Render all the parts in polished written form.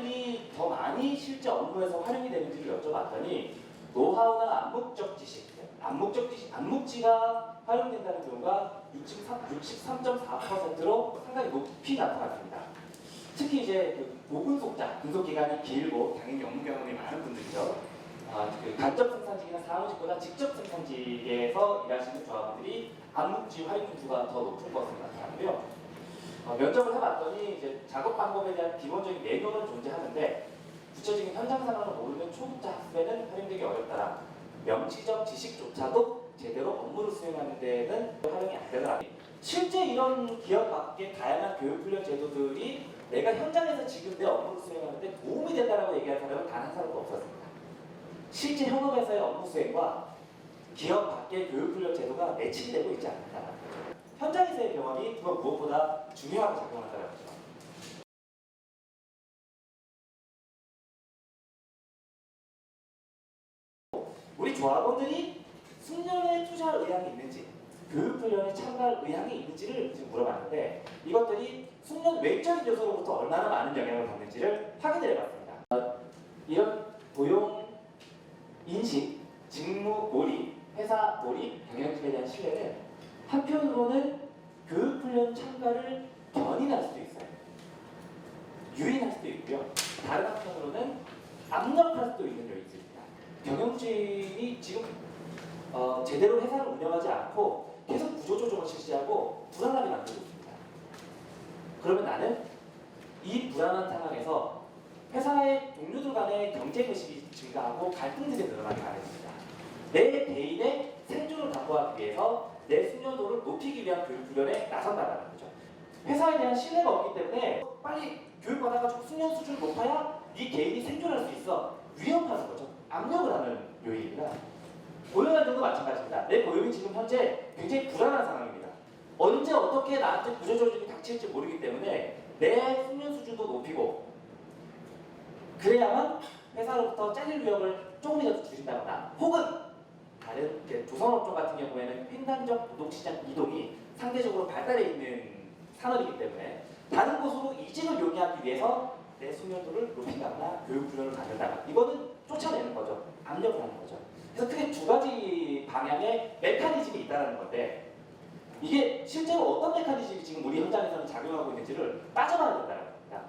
것들이 더 많이 실제 업무에서 활용이 되는지를 여쭤봤더니 노하우나 암묵지가 활용된다는 경우가 63.4%로 상당히 높이 나타났습니다. 특히 이제 그 고분속자, 근속 기간이 길고 당연히 업무 경험이 많은 분들이죠. 그 간접 생산직이나 사무직보다 직접 생산직에서 일하시는 조합원들이 암묵지 활용도가 더 높은 것으로 나타나고요. 면접을 해봤더니 이제 작업 방법에 대한 기본적인 매뉴얼은 존재하는데 구체적인 현장 상황을 모르는 초급자 학습에는 활용되기 어렵다라 명시적 지식조차도 제대로 업무를 수행하는 데는 활용이 안 되더라. 실제 이런 기업 밖의 다양한 교육훈련 제도들이 내가 현장에서 지금 내 업무를 수행하는데 도움이 된다라고 얘기할 사람은 단 한 사람도 없었습니다. 실제 현업에서의 업무 수행과 기업 밖의 교육훈련 제도가 매칭되고 있지 않는다. 현장에서의 경험이 그건 무엇보다 중요하게 작용한다는 거죠. 우리 조합원들이 숙련에 투자할 의향이 있는지, 교육훈련에 참가할 의향이 있는지를 지금 물어봤는데 이것들이 숙련 외적인 요소로부터 얼마나 많은 영향을 받는지를 확인을 해봤습니다. 이런 고용, 인식, 직무 몰입, 회사 몰입, 경영진에 대한 신뢰는 한편으로는 교육훈련 참가를 견인할 수도 있어요. 유인할 수도 있고요. 다른 한편으로는 압력할 수도 있는 요인이 있습니다. 경영진이 지금 제대로 회사를 운영하지 않고 계속 구조조정을 실시하고 불안하게 만들고 있습니다. 그러면 나는 이 불안한 상황에서 회사의 동료들 간의 경쟁의식이 증가하고 갈등들이 늘어나기 마련입니다. 내 개인의 생존을 담보하기 위해서 내 숙련도를 높이기 위한 교육훈련에 나선다는 거죠. 회사에 대한 신뢰가 없기 때문에 빨리 교육받아가지고 숙련 수준을 높아야 네 개인이 생존할 수 있어. 위협하는 거죠. 압력을 하는 요인입니다. 고용활동도 마찬가지입니다. 내 고용이 지금 현재 굉장히 불안한 상황입니다. 언제 어떻게 나한테 구조조정이 닥칠지 모르기 때문에 내 숙련 수준도 높이고 그래야만 회사로부터 잘릴 위험을 조금이라도 줄인다거나 혹은 다른 조선업종 같은 경우에는 횡단적 노동시장 이동이 상대적으로 발달해 있는 산업이기 때문에 다른 곳으로 이직을 용이하기 위해서 내 숙련도를 높인다거나 교육훈련을 받는다거나 이거는 쫓아내는 거죠. 압력을 하는 거죠. 그래서 크게 두 가지 방향의 메커니즘이 있다는 건데 이게 실제로 어떤 메커니즘이 지금 우리 현장에서는 작용하고 있는지를 따져봐야 된다는 겁니다.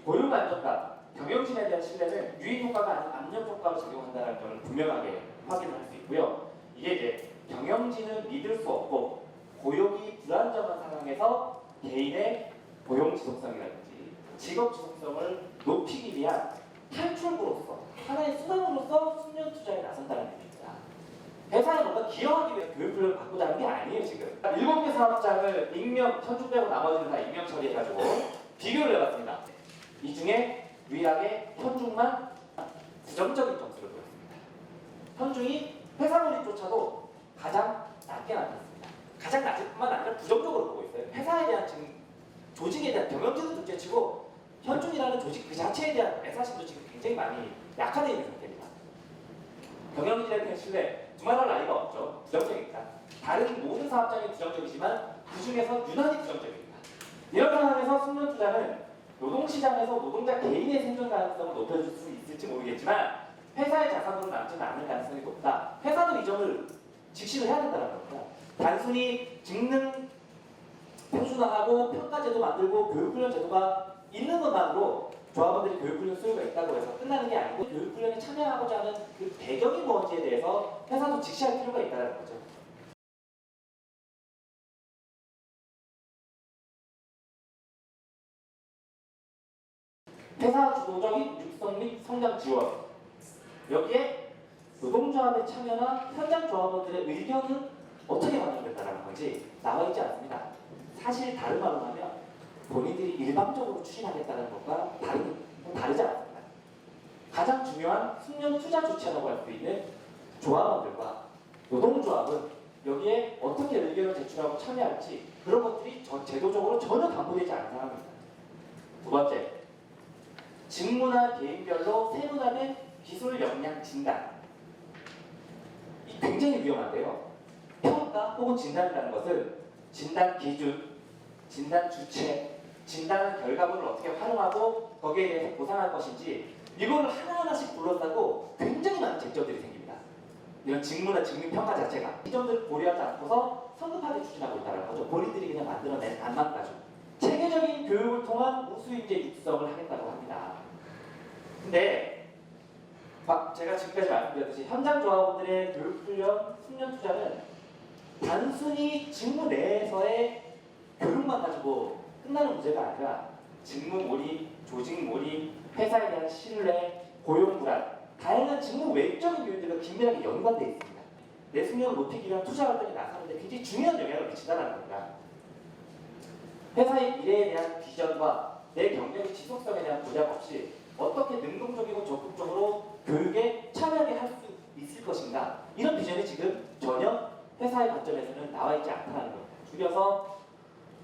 고용 안정감, 경영진에 대한 신뢰는 유인 효과가 아닌 압력 효과로 작용한다는 점을 분명하게 확인할 수 있고요. 이게 이제 경영진은 믿을 수 없고 고용이 불안정한 상황에서 개인의 고용 지속성이라든지 직업 지속성을 높이기 위한 탈출구로서 하나의 수단으로서 숙련 투자에 나선다는 얘기입니다. 회사에 뭔가 기여하기 위해 교육훈련을 받고자 하는 게 아니에요 지금. 7개 사업장을 익명, 현중 빼고 나머지는 다 익명 처리해가지고 비교를 해봤습니다. 이 중에 유일하게 현중만 부정적인 점수를 보였습니다. 현중이 회사 몰입조차도 가장 낮게 나타났습니다. 가장 낮을 뿐만 아니라 부정적으로 보고 있어요. 회사에 대한 지금 조직에 대한 경영진은 둘째치고 현중이라는 조직 그 자체에 대한 애사심도 지금 굉장히 많이 약화되어 있는 상태입니다. 경영진에 대한 신뢰 두말할 나위가 없죠. 부정적입니다. 다른 모든 사업장이 부정적이지만 그 중에서 유난히 부정적입니다. 이런 상황에서 숙련 투자는 노동시장에서 노동자 개인의 생존 가능성을 높여줄 수 있을지 모르겠지만 회사의 자산으로 남지는 않을 가능성이 높다. 회사도 이 점을 직시를 해야 된다는 겁니다. 단순히 직능 표준화하고 평가제도 만들고 교육훈련 제도가 있는 것만으로 조합원들이 교육훈련 수요가 있다고 해서 끝나는 게 아니고 교육훈련에 참여하고자 하는 그 배경이 뭔지에 대해서 회사도 직시할 필요가 있다는 거죠. 회사 주도적인 육성 및 성장 지원. 여기에 노동조합의 참여나 현장 조합원들의 의견은 어떻게 반영된다는 건지 나와 있지 않습니다. 사실 다른 말로 하면 본인들이 일방적으로 추진하겠다는 것과 다르지 않습니다. 가장 중요한 숙련 투자 주체라고 할 수 있는 조합원들과 노동조합은 여기에 어떻게 의견을 제출하고 참여할지 그런 것들이 제도적으로 전혀 담보되지 않은 상황입니다. 두 번째, 직무나 개인별로 세분화된 기술 역량 진단. 이 굉장히 위험한데요. 평가 혹은 진단이라는 것은 진단 기준, 진단 주체, 진단 결과물을 어떻게 활용하고 거기에 대해서 보상할 것인지 이거를 하나하나씩 둘러싸고 굉장히 많은 쟁점들이 생깁니다. 이런 직무나 직무평가 자체가 이 점들을 고려하지 않고서 성급하게 추진하고 있다는 거죠. 본인들이 그냥 만들어낸 안만 가지고 체계적인 교육을 통한 우수인재 육성을 하겠다고 합니다. 근데 제가 지금까지 말씀드렸듯이 현장 조합원들의 교육훈련, 숙련 투자는 단순히 직무 내에서의 교육만 가지고 끝나는 문제가 아니라 직무 몰입, 조직 몰입, 회사에 대한 신뢰, 고용 불안, 다양한 직무 외적인 요인들과 긴밀하게 연관되어 있습니다. 내 숙련을 높이기 위한 투자 활동이 나서는데 굉장히 중요한 영향을 미친다는 겁니다. 회사의 미래에 대한 비전과 내 경력의 지속성에 대한 부작 없이 어떻게 능동적이고 적극적으로 교육에 참여하게 할 수 있을 것인가, 이런 비전이 지금 전혀 회사의 관점에서는 나와 있지 않다는 겁니다. 줄여서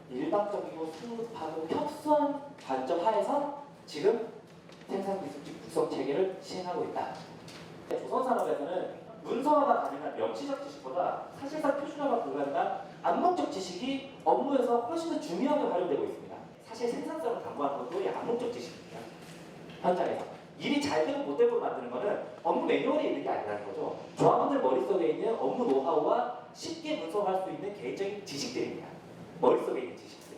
일방적이고 성급하고 협소한 관점 하에서 지금 생산기술직 구성 체계를 시행하고 있다. 조선산업에서는 문서화가 가능한 명시적 지식보다 사실상 표준화가 불가능한 암묵적 지식이 업무에서 훨씬 더 중요하게 활용되고 있습니다. 사실 생산성을 담보하는 것도 이 암묵적 지식입니다. 현장에서 일이 잘 되고 못 되고 만드는 것은 업무 매뉴얼에 있는 게 아니라는 거죠. 조합원들 머릿속에 있는 업무 노하우와 쉽게 분석할 수 있는 개인적인 지식들입니다. 머릿속에 있는 지식들.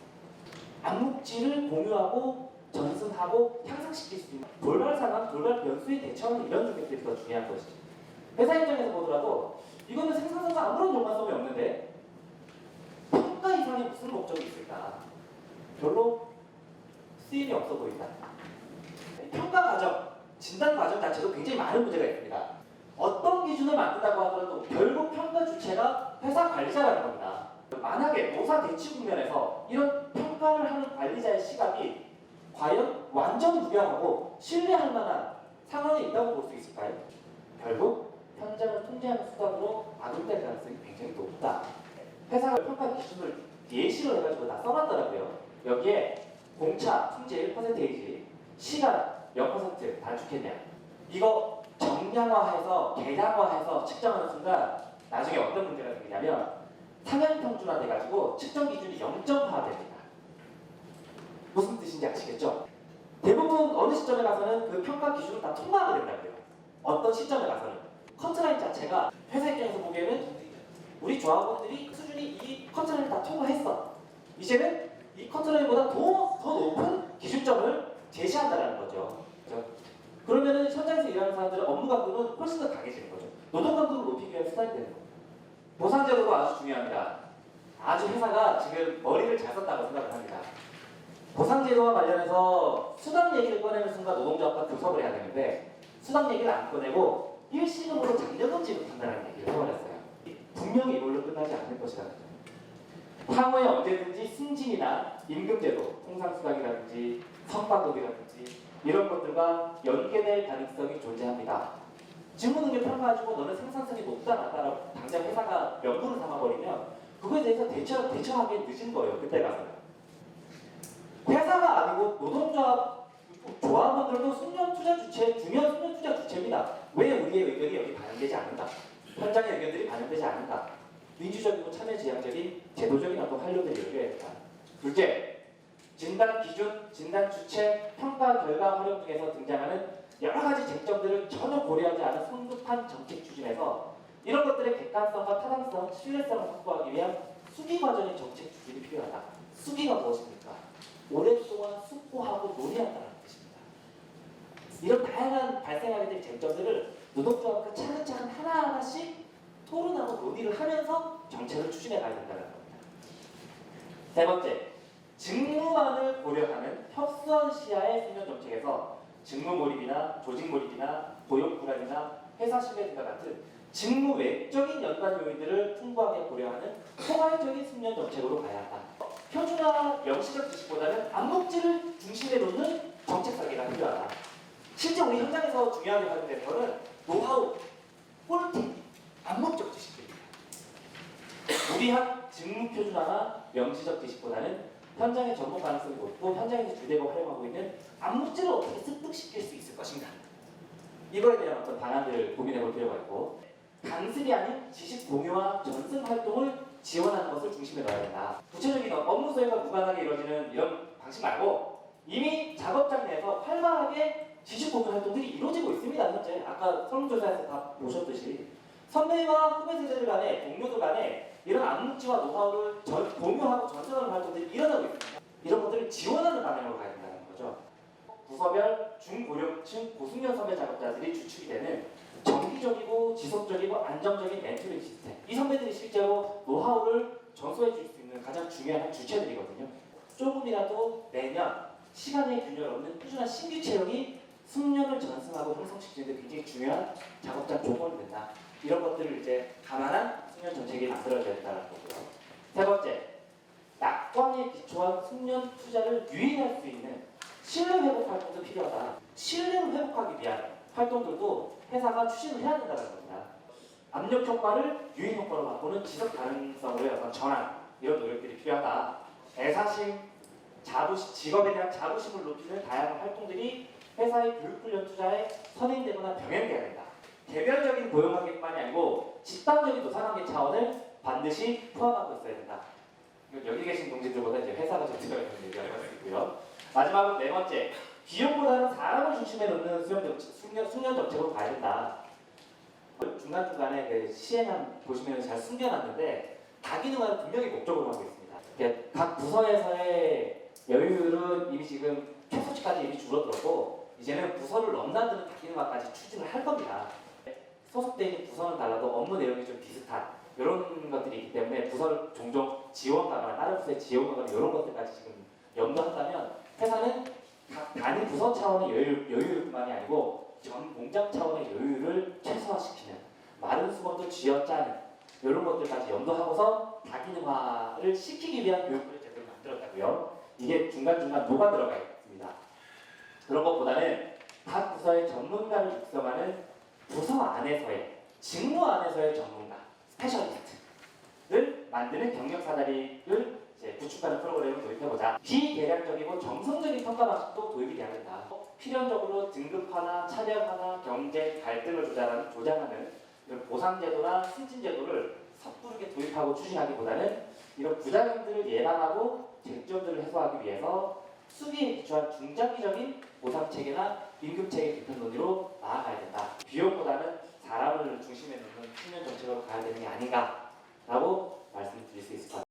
암묵지를 공유하고 전승하고 향상시킬 수 있는 돌발 상황, 돌발 변수에 대처하는 이런 조직들이 더 중요한 것이죠. 회사 입장에서 보더라도 이거는 생산성과 아무런 연관성이 없는데 평가 이상의 무슨 목적이 있을까? 별로 쓰임이 없어 보인다. 평가 과정, 진단 과정 자체도 굉장히 많은 문제가 있습니다. 어떤 기준을 만든다고 하더라도 결국 평가 주체가 회사 관리자라는 겁니다. 만약에 노사 대치 국면에서 이런 평가를 하는 관리자의 시각이 과연 완전 무결하고 신뢰할 만한 상황에 있다고 볼 수 있을까요? 결국 현장을 통제하는 수단으로 악용될 가능성이 굉장히 높다. 회사가 평가 기준을 예시로 해가지고 다 써놨더라고요. 여기에 공차 품질 1%, 시간 0% 단축했냐. 이거 정량화해서 계량화해서 측정하는 순간 나중에 어떤 문제가 생기냐면 상향 평준화 돼가지고 측정 기준이 0점화 됩니다. 무슨 뜻인지 아시겠죠? 대부분 어느 시점에 가서는 그 평가 기준을 다 통과하게 된다고요. 어떤 시점에 가서는 커트라인 자체가 회사 입장에서 보기에는 우리 조합원들이 수준이 이 커트라인을 다 통과했어. 이제는 이 커트라인보다 더 높은 기준점을 제시한다는 거죠. 그렇죠? 그러면은 현장에서 일하는 사람들의 업무 강도는 훨씬 더 강해지는 거죠. 노동 강도를 높이기 위한 수단이 되는 거죠. 보상 제도가 아주 중요합니다. 아주 회사가 지금 머리를 잘 썼다고 생각을 합니다. 보상 제도와 관련해서 수당 얘기를 꺼내는 순간 노동조합과 교섭을 해야 되는데 수당 얘기를 안 꺼내고 일시금으로 장려금 지급한다는 얘기를 해버렸어요. 분명히 이걸로 끝나지 않을 것이라는 거죠. 향후에 언제든지 승진이나 임금제도, 통상수당이라든지 성과급이라든지 이런 것들과 연계될 가능성이 존재합니다. 직무능력 평가해주고 너는 생산성이 높다 낮다라고 당장 회사가 명분을 삼아버리면 그거에 대해서 대처하기 늦은 거예요. 그때 가서는. 회사가 아니고 노동조합, 조합원들도 숙련 투자 주체, 중요한 숙련 투자 주체입니다. 왜 우리의 의견이 여기 반영되지 않는가? 현장의 의견들이 반영되지 않는가? 민주적이고 참여지향적인 제도적인 어떤 활용들이 열려야 됩니다. 둘째, 진단 기준, 진단 주체, 평가 결과 활용 등에서 등장하는 여러 가지 쟁점들을 전혀 고려하지 않은 성급한 정책 추진에서 이런 것들의 객관성과 타당성, 신뢰성을 확보하기 위한 수기 과정의 정책 추진이 필요하다. 수기가 무엇입니까? 오랫동안 숙고하고 논의한다는 것입니다. 이런 다양한 발생하게 될 쟁점들을 노동조합과 차근차근 하나하나씩 토론하고 논의를 하면서 정책을 추진해 가야 된다는 겁니다. 세 번째, 직무만을 고려하는 협소한 시야의 숙련 정책에서 직무 몰입이나 조직 몰입이나 고용 불안이나 회사 신뢰 등과 같은 직무 외적인 연관 요인들을 풍부하게 고려하는 포괄적인 숙련 정책으로 가야 한다. 표준화 명시적 지식보다는 암묵지를 중심에 놓는 정책 설계가 필요하다. 실제 우리 현장에서 중요하게 활용되는 것은 노하우, 꿀팁, 암묵적 지식입니다. 무리한 직무 표준화나 명시적 지식보다는 현장의 전문 가능성이 높고 현장에서 주되고 활용하고 있는 암묵지를 어떻게 습득시킬 수 있을 것인가. 이거에 대한 어떤 방안들을 고민해 볼 필요가 있고 강습이 아닌 지식 공유와 전승 활동을 지원하는 것을 중심에 둬야 된다. 구체적인 업무 수행과 무관하게 이루어지는 이런 방식 말고 이미 작업장 내에서 활발하게 지식공유 활동들이 이루어지고 있습니다. 현재 아까 설문조사에서 다 보셨듯이 선배와 후배 세대들 간에 동료들 간에 이런 암묵지와 노하우를 공유하고 전전하는 활동들이 일어나고 있습니다. 이런 것들을 지원하는 방향으로 가야 된다는 거죠. 부서별 중고령층 고숙련 선배 작업자들이 주축이 되는 정기적이고 지속적이고 안정적인 멘토링 시스템. 이 선배들이 실제로 노하우를 전수해 줄 수 있는 가장 중요한 주체들이거든요. 조금이라도 매년 시간의 균열 없는 꾸준한 신규 채용이 숙련을 전승하고 형성시키는 데 굉장히 중요한 작업장 조건이 된다. 이런 것들을 이제 감안한 숙련 정책이 만들어져야 된다는 거고요. 세 번째, 낙관에 기초한 숙련 투자를 유인할 수 있는 신뢰 회복 활동도 필요하다. 신뢰를 회복하기 위한 활동들도 회사가 추진을 해야 된다는 겁니다. 압력 효과를 유인 효과로 바꾸는 지속 가능성으로의 어떤 전환, 이런 노력들이 필요하다. 애사심, 자부심, 직업에 대한 자부심을 높이는 다양한 활동들이 회사의 교육훈련 투자에 선행되거나 병행돼야 된다. 개별적인 고용관계뿐만이 아니고 집단적인 노사관계 차원을 반드시 포함하고 있어야 된다. 여기 계신 동지들보다 이제 회사가 좀 들어야 되는 얘기를 할 수 있고요. 마지막으로 네 번째, 비용보다는 사람을 중심에 놓는 숙련 정책으로 가야 된다. 중간중간에 그 시행안 보시면 잘 숨겨놨는데 다기능화를 분명히 목적으로 하고 있습니다. 각 부서에서의 여유율은 이미 지금 최소치까지 이미 줄어들었고 이제는 부서를 넘나드는 다기능화까지 추진을 할 겁니다. 소속되어 있는 부서는 달라도 업무 내용이 좀 비슷한 이런 것들이 있기 때문에 부서를 종종 지원하거나 다른 부서에 지원하거나 이런 것들까지 지금 염두한다면 회사는 각 단위 부서 차원의 여유뿐만이 아니고 전 공장 차원의 여유를 최소화시키는 마른 수건도 쥐어짜는 이런 것들까지 염두하고서 다기능화를 시키기 위한 교육을 제대로 만들었다고요. 이게 중간중간 녹아 들어가 있습니다. 그런 것보다는 각 부서의 전문가를 육성하는 부서 안에서의 직무 안에서의 전문가, 스페셜리스트를 만드는 경력 사다리를 구축하는 프로그램을 도입해보자. 비계량적이고 정성적인 평가 방식도 도입이 돼야 된다. 필연적으로 등급화나 차별화나 경쟁, 갈등을 조장하는 이런 보상제도나 승진제도를 섣부르게 도입하고 추진하기보다는 이런 부작용들을 예방하고 쟁점들을 해소하기 위해서 수기에 기초한 중장기적인 보상체계나 임금체계 개편 논의로 나아가야 된다. 비용보다는 사람을 중심에 놓는 숙련 정책으로 가야 되는 게 아닌가라고 말씀드릴 수 있을 것 같습니다.